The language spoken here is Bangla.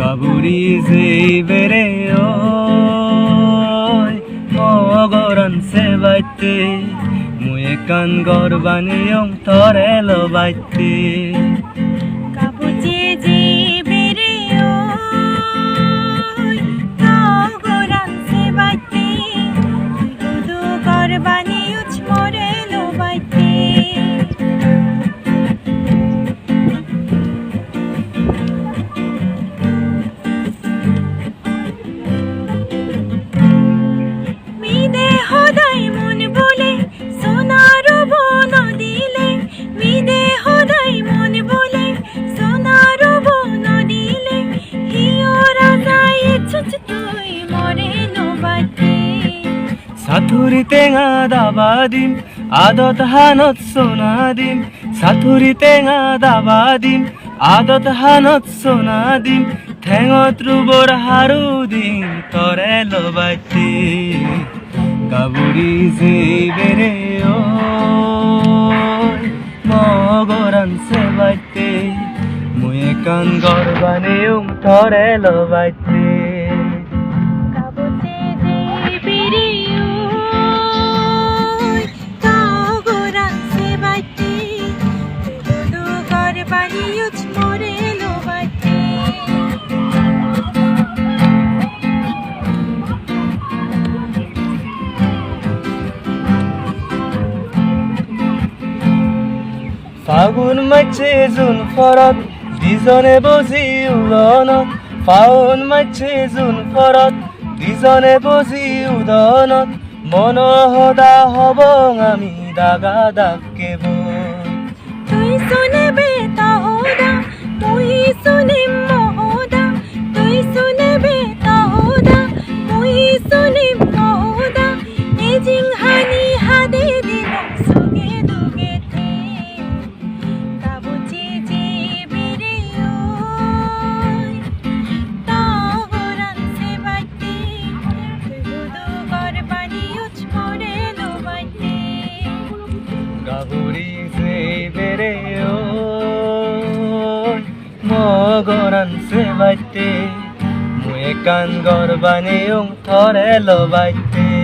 Gaburi zibere oi mogoran se baite muekan gorbani yong torelo baite Gabuji jibere oi mogoran se baite gudu gorbani uch morelo baite সাথুরি তেঙা দাবাদিম আদত হানত সোনাদিম সাথুরি তেঙা দাবাদিম আদত হানত সোনাদিম ঠেঙত রুবর হারুদিম তরে লবাইতে গাবুরি জিবেরে ও মগরান সে বাইতে মুয়ে কান গরবানে তরে লবাইতে ফাগুন মাছে জুন ফরত দুজনে বজি উদনত ফাগুন মাছে জুন ফরত দুজনে বজি উদনত মন সদা হব আমি দাগা দাগকেব তুই শুনেবে তাহদা তুই শুনিম মহদা তুই শুনেবে তাহদা তুই শুনিম মহদা এজিং হানি হাদে দিন সুগে দুগে থে গাবুজি জিবিরে ওই তাহরান সে বাইতে গুদু গরবানি উচ মোরে লো বাইতে গাবুরি জিবেরে oi mogoran se baite muekan gorbani thore lo baite